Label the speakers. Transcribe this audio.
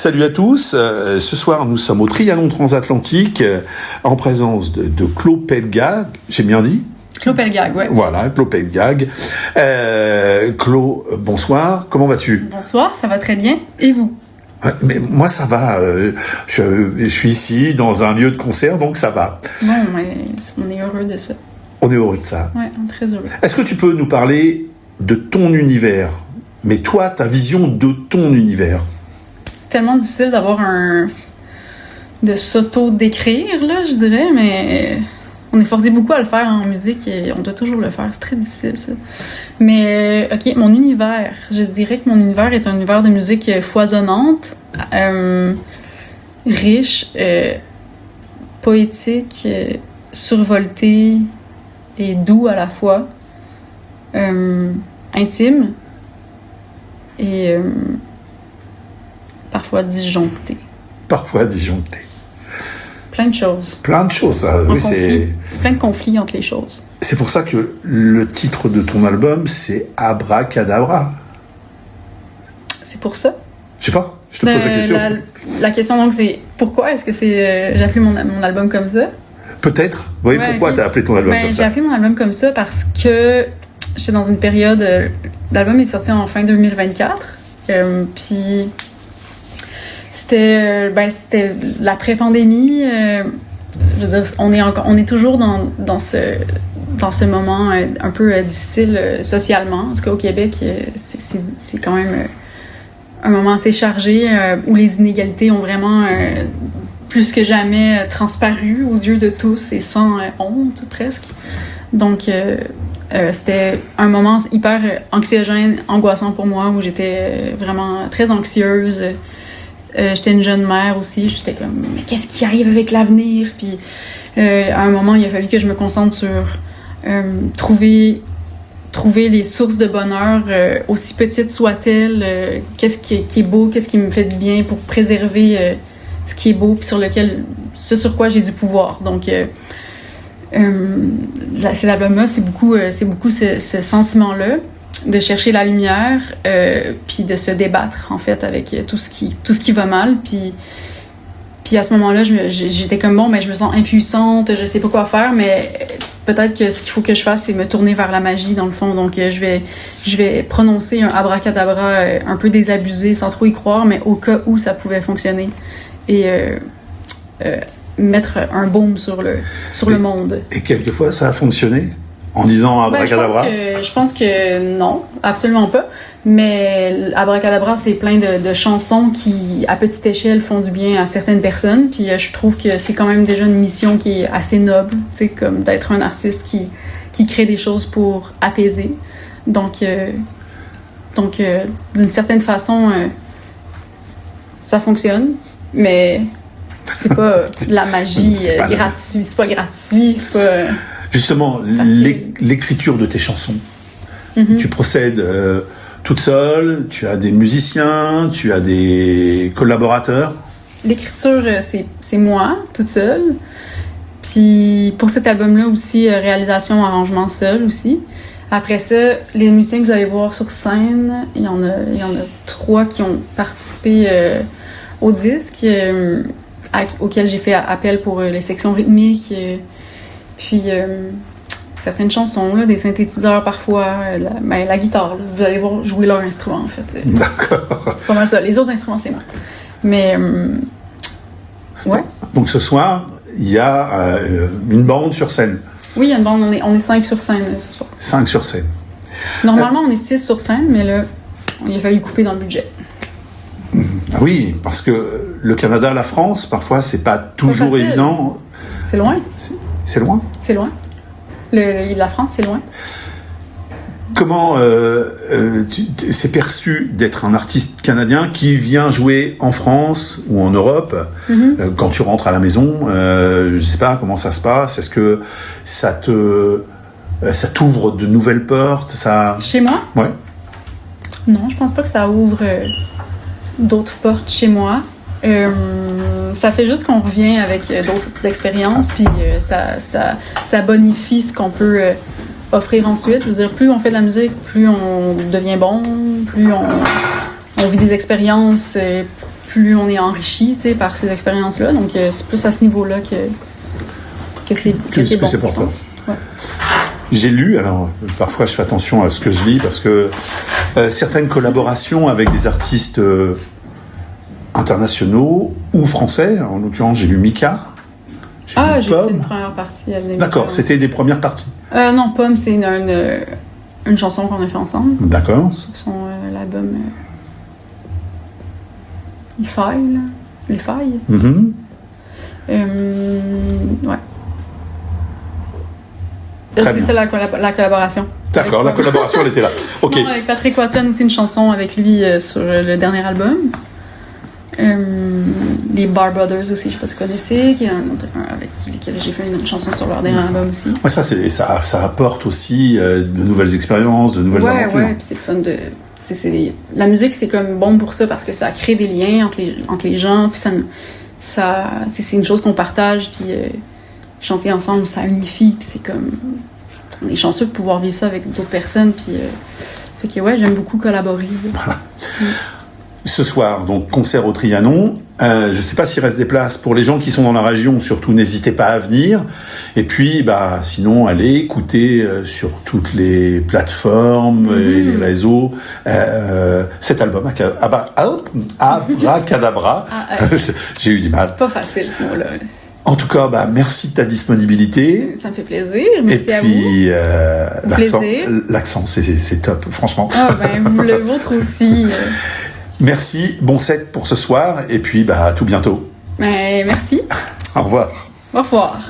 Speaker 1: Salut à tous. Ce soir, nous sommes au Trianon Transatlantique en présence de Claude Pelgag. J'ai bien dit ?
Speaker 2: Claude Pelgag, ouais.
Speaker 1: Voilà, Claude Pelgag. Claude, bonsoir. Comment vas-tu ?
Speaker 2: Bonsoir, ça va très bien. Et vous ?
Speaker 1: Mais moi, ça va. Je suis ici dans un lieu de concert, donc ça va.
Speaker 2: Bon, mais on est heureux de ça.
Speaker 1: On est heureux de ça.
Speaker 2: Ouais, on est très heureux.
Speaker 1: Est-ce que tu peux nous parler de ton univers ? Mais toi, ta vision de ton univers ?
Speaker 2: C'est tellement difficile de s'auto-décrire, là, je dirais, mais on est forcé beaucoup à le faire en musique et on doit toujours le faire. C'est très difficile, ça. Mais, OK, mon univers. Je dirais que mon univers est un univers de musique foisonnante, riche, poétique, survolté et doux à la fois, intime et parfois disjoncté.
Speaker 1: Parfois disjoncté.
Speaker 2: Plein de choses.
Speaker 1: Plein de choses, ça. Oui, c'est...
Speaker 2: Plein de conflits entre les choses.
Speaker 1: C'est pour ça que le titre de ton album, c'est Abracadabra.
Speaker 2: C'est pour ça?
Speaker 1: Je sais pas, je te pose la question.
Speaker 2: La question, donc, c'est pourquoi est-ce que j'ai appelé mon album comme ça?
Speaker 1: Peut-être. Oui, ouais, pourquoi t'as appelé ton album comme ça?
Speaker 2: J'ai appelé mon album comme ça parce que j'étais dans une période... l'album est sorti en fin 2024. Puis c'était l'après-pandémie. Je veux dire, on est toujours dans ce moment un peu difficile socialement. En tout cas, au Québec, c'est quand même un moment assez chargé où les inégalités ont vraiment plus que jamais transparu aux yeux de tous et sans honte presque. Donc c'était un moment hyper anxiogène, angoissant pour moi, où j'étais vraiment très anxieuse. J'étais une jeune mère aussi, j'étais comme « mais qu'est-ce qui arrive avec l'avenir? » Puis à un moment, il a fallu que je me concentre sur trouver les sources de bonheur, aussi petites soient-elles, qu'est-ce qui est beau, qu'est-ce qui me fait du bien pour préserver ce qui est beau, puis ce sur quoi j'ai du pouvoir. Donc cet album-là, c'est beaucoup ce sentiment-là de chercher la lumière, puis de se débattre en fait avec tout ce qui va mal. Puis à ce moment-là, j'étais comme bon, je me sens impuissante, je sais pas quoi faire, mais peut-être que ce qu'il faut que je fasse, c'est me tourner vers la magie dans le fond. Donc je vais prononcer un abracadabra un peu désabusé, sans trop y croire, mais au cas où ça pouvait fonctionner et mettre un baume sur le monde. Et
Speaker 1: quelquefois, ça a fonctionné en disant abracadabra?
Speaker 2: Je pense que non, absolument pas. Mais abracadabra, c'est plein de chansons qui, à petite échelle, font du bien à certaines personnes. Puis je trouve que c'est quand même déjà une mission qui est assez noble, tu sais, comme d'être un artiste qui crée des choses pour apaiser. Donc d'une certaine façon, ça fonctionne, mais c'est pas la magie gratuite. C'est pas gratuit, c'est pas...
Speaker 1: Justement, l'écriture de tes chansons, tu procèdes toute seule, tu as des musiciens, tu as des collaborateurs? L'écriture,
Speaker 2: c'est moi, toute seule. Puis pour cet album-là aussi, réalisation, arrangement seul aussi. Après ça, les musiciens que vous allez voir sur scène, il y en a 3 qui ont participé au disque, auquel j'ai fait appel pour les sections rythmiques. Puis certaines chansons, là, des synthétiseurs parfois, la guitare, là, vous allez voir jouer leur instrument en fait.
Speaker 1: D'accord.
Speaker 2: C'est pas mal ça. Les autres instruments, c'est moi. Mais ouais.
Speaker 1: Donc ce soir, il y a une bande sur scène.
Speaker 2: Oui, il y a une bande, on est 5 sur scène ce soir.
Speaker 1: 5 sur scène.
Speaker 2: Normalement, on est 6 sur scène, mais là, il a fallu couper dans le budget.
Speaker 1: Oui, parce que le Canada, la France, parfois, c'est pas toujours évident.
Speaker 2: C'est loin.
Speaker 1: C'est loin?
Speaker 2: C'est loin. La France, c'est loin.
Speaker 1: Comment c'est perçu d'être un artiste canadien qui vient jouer en France ou en Europe? Quand tu rentres à la maison, je sais pas comment ça se passe. Est-ce que ça t'ouvre de nouvelles portes?
Speaker 2: Chez moi?
Speaker 1: Ouais.
Speaker 2: Non, je pense pas que ça ouvre d'autres portes chez moi. Ça fait juste qu'on revient avec d'autres expériences, puis ça bonifie ce qu'on peut offrir ensuite. Je veux dire, plus on fait de la musique, plus on devient bon, plus on vit des expériences plus on est enrichi, tu sais, par ces expériences-là. Donc, c'est plus à ce niveau-là que c'est bon.
Speaker 1: C'est pour toi.
Speaker 2: Ouais.
Speaker 1: J'ai lu, alors parfois je fais attention à ce que je lis parce que certaines collaborations avec des artistes internationaux ou français, en l'occurrence j'ai lu Mika.
Speaker 2: J'ai fait une première partie.
Speaker 1: D'accord, c'était des premières parties.
Speaker 2: Non, Pomme, c'est une chanson qu'on a fait ensemble.
Speaker 1: D'accord.
Speaker 2: Sur son l'album Les Failles, là. Les Failles.
Speaker 1: Mm-hmm.
Speaker 2: Ouais.
Speaker 1: Très
Speaker 2: c'est ça la collaboration.
Speaker 1: D'accord, la collaboration elle était là. Ok.
Speaker 2: Sinon, avec Patrick Watson aussi une chanson avec lui sur le dernier album. Les Bar Brothers aussi, je sais pas si vous connaissez, qui est avec lesquels j'ai fait une chanson sur leur dernier album aussi.
Speaker 1: Ouais, ça apporte aussi de nouvelles expériences, de nouvelles aventures.
Speaker 2: Ouais, puis c'est le fun de. La musique, c'est comme bon pour ça parce que ça crée des liens entre les gens, puis c'est une chose qu'on partage, puis chanter ensemble, ça unifie, puis c'est comme. On est chanceux de pouvoir vivre ça avec d'autres personnes, puis. Fait que ouais, j'aime beaucoup collaborer.
Speaker 1: Voilà. Ce soir, donc, concert au Trianon. Je ne sais pas s'il reste des places pour les gens qui sont dans la région. Surtout, n'hésitez pas à venir. Et puis, sinon, allez écouter sur toutes les plateformes et les réseaux cet album Abracadabra. J'ai eu du mal.
Speaker 2: Pas facile, ce mot-là.
Speaker 1: En tout cas, merci de ta disponibilité.
Speaker 2: Ça me fait plaisir. Merci à vous.
Speaker 1: Et puis, l'accent, c'est top, franchement.
Speaker 2: Le vôtre aussi.
Speaker 1: Merci, bon set pour ce soir, et puis à tout bientôt.
Speaker 2: Merci.
Speaker 1: Au revoir.
Speaker 2: Au revoir.